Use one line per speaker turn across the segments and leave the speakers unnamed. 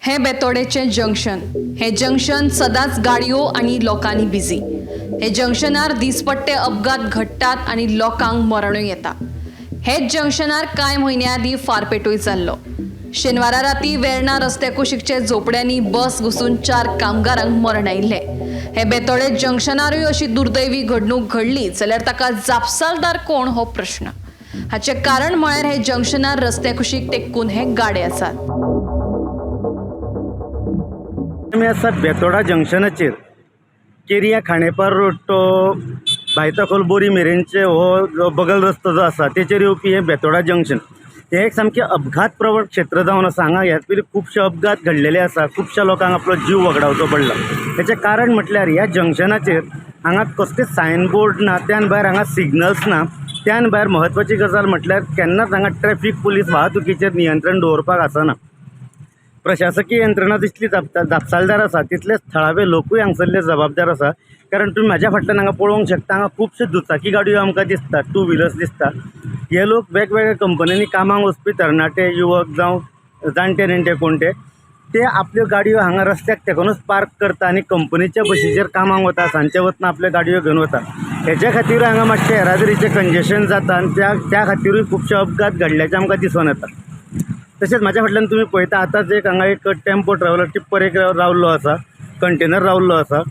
हे बेतोडेचे जंक्शन. हे जंक्शन सदांच गाडयो आणि लोकांनी बिझी. हे जंक्शनार दिसपट्टे अपघात घडटात आणि लोकांक मरणूय येता. हेच जंक्शनार कांय म्हयन्या आदीं फारपेटूय जाल्लो. शेनवारा राती वेर्णा रस्ते कुशीकचे झोपड्यांनी बस घुसून 4 कामगारांक मरण आयिल्ले. हे बेतोडे जंक्शनारूय अशी दुर्दैवी घडणूक घडली जाल्यार ताका जापसालदार कोण हो प्रश्न. हाचे कारण म्हळ्यार हे जंक्शनार रस्ते कुशीक तेंकून हे गाडे आसात.
आमी आसा बेतोडा जंक्शनाचेर केरिया खांडेपार रोड तो भायतकल बोरी मेरेनचे हो जो बगल रस्तो जो आसा तेचेर येवपी हे बेतोडा जंक्शन. हे एक सामकें अपघात प्रवण क्षेत्र जावन आसा. हांगा ह्याच पयलीं खुबशे अपघात घडलेले आसा. खुबश्या लोकांक आपलो जीव वगडावचो पडला. हेचें कारण म्हटल्यार ह्या जंक्शनाचेर हांगा कसलेच सायनबोर्ड ना, त्यान भायर हांगा सिग्नल्स ना, त्यान भायर म्हत्वाची गजाल म्हटल्यार केन्नाच हांगा ट्रॅफिक पुलीस वाहतुकीचेर नियंत्रण दवरपाक आसना. प्रशासकीय यंत्रणा जितली जापसालदार आसा तितलेच थळावे लोकूय हांगसरले जबाबदार आसा. कारण तुम्ही म्हाज्या फाटल्यान हांगा पळोवंक शकता, हांगा खुबशे दुचाकी गाडयो आमकां दिसतात, 2 व्हिलर्स दिसता. हे लोक वेगवेगळ्या कंपन्यांनी कामाक वचपी तरणाटे युवक जावं जाणटे नेणटे कोणते ते आपल्यो गाडयो हांगा रस्त्याक तेकोनूच पार्क करता आनी कंपनीच्या बशीचेर कामाक वता. सांजचे वतना आपल्यो गाडयो घेवन वता. हेच्या खातीर हांगा मातशें येरादारीचें कंजेशन जाता आनी त्या खातीरूय खुबशे अपघात घडल्याचें आमकां दिसून येता. तशेंच म्हाज्या फाटल्यान तुमी पळयता आतांच एक हांगा एक टेम्पो ट्रॅव्हलर टिप्पर एक रावल्लो आसा, कंटेनर रावल्लो आसा.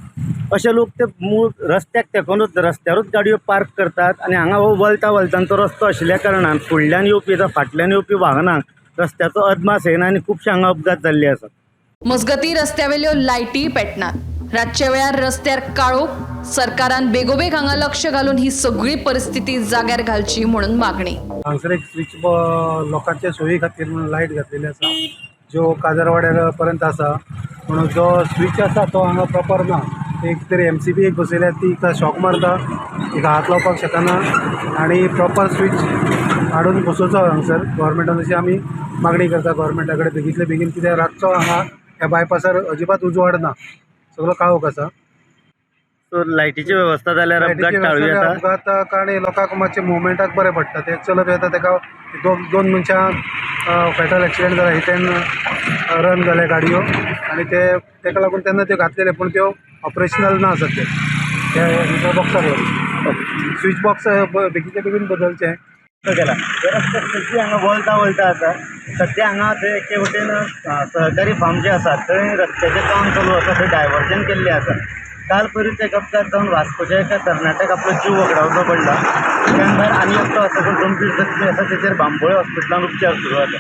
अशे लोक ते मूळ रस्त्याक तेकोनूच रस्त्यारूच गाडयो पार्क करतात आनी हांगा हो वलता वलतांचो रस्तो आशिल्ल्या कारणान फुडल्यान येवपी जावं फाटल्यान येवपी वाहनांक रस्त्याचो अदमास येना आनी खुबशे हांगा अपघात जाल्ले आसात.
मजगती रस्त्यावेल्यो लायटी पेटनात. रातचे वेळार रस्त्यार काळोख. सरकारान बेगोबेग हांगा लक्ष घालून ही सगळी परिस्थिती जाग्यार घालची म्हणून मागणी.
हांगसर एक स्विच लोकांच्या सोयी खातीर म्हणून लायट घातलेली आसा ज्यो काजरवाड्यार पर्यंत आसा. म्हणून जो स्विच आसा तो हांगा प्रॉपर ना. एक तरी MCB एक बसयल्या ती शॉक मारता, तिका हात लावपाक शकना आनी प्रॉपर स्विच हाडून बसोवचो हांगसर गव्हर्मेंटान अशी आमी मागणी करता गव्हर्मेंटा कडेन बेगींतले बेगीन. कित्याक रातचो हांगा ह्या बायपासार अजिबात उजवाड ना, सगळो काळोख आसा.
सो लायटीची वेवस्था जाल्यार अपघात टाळूं येता.
अपघाताक आनी लोकांक मातशें मुवमेंटाक बरें पडटा. ते चलत वयता तेका दोन मनशां फॅटल एक्सिडेंट जाला. हितेन रन जाले गाडयो आनी तेका लागून तेन्ना त्यो घातलेले पूण त्यो ऑपरेशनल ना सद्या बॉक्सार स्विच बॉक्स बेगीच्या बेगीन बदलचें
केला. रस्ते हांगा वलता वलता आसा. सद्या हांगा ते एके वटेन सहकारी फार्म जे आसा थंय रस्त्याचें काम चालू आसा, थंय डायवर्जन केल्लें आसा. काल पयलींच एक अपघात जावन वास्कोच्या एका तरणाट्याक आपलो जीव वगडावचो पडला. त्यान भायर आनी एकटो आसा जो गंभीर जखमी आसा, तेचेर बांबोळे हॉस्पिटलांत उपचार सुरू आसा.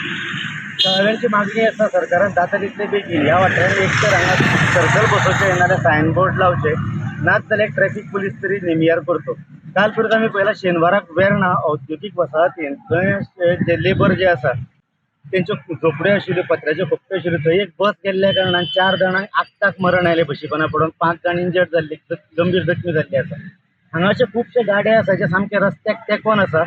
सगळ्यांची मागणी आसा सरकारान जाता तितले बेगीन ह्या वाठारांत एक तर हांगा सर्कल बसोवचें नाजाल्यार सायनबोर्ड लावचे, नाच जाल्यार ट्रॅफिक पुलीस तरी नेमियार करतो. काल परत आमी पळयला शेनवाराक वेर्णा औद्योगीक वसाहतीन थंय जे लेबर जे आसा तेंच्यो झोपड्यो आशिल्ल्यो, पत्र्याच्यो खोपट्यो आशिल्ल्यो, थंय एक बस गेल्ल्या कारणान 4 जाणांक आगताक मरण आयलें बशीपणा पडून. 5 जाण इंजर्ड जाल्ली, गंभीर जखमी जाल्ली आसा. हांगा अशे खुबशे गाडे आसा जे सामके रस्त्याक तेंकोन आसा.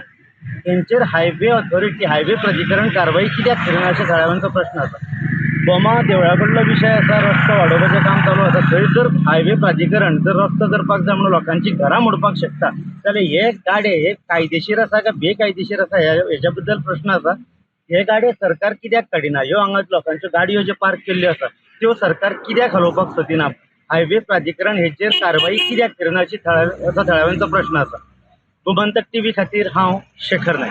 तेंचेर हायवे ऑथॉरिटी, हायवे प्राधिकरण कारवाई कित्याक करिना अशे थळाव्यांचो प्रश्न आसा. बोमा देवळा कडलो विशय आसा, रस्तो वाडोवपाचें काम चालू आसा. थंय जर हायवे प्राधिकरण जर रस्तो करपाक जाय म्हणून लोकांची घरां मोडपाक शकता जाल्यार हे गाडे हे कायदेशीर आसा काय बेकायदेशीर आसा हेच्या बद्दल प्रश्न आसा. हे गाडे सरकार कित्याक काडिना? ह्यो हांगा लोकांच्यो गाडयो ज्यो पार्क केल्ल्यो आसा त्यो सरकार कित्याक हलोवपाक सोदिना? हायवे प्राधिकरण हेचेर कारवाई कित्याक करिना अशी थळाव्यांचो प्रश्न आसा. गोमंतक TV खातीर हांव शेखर नायक.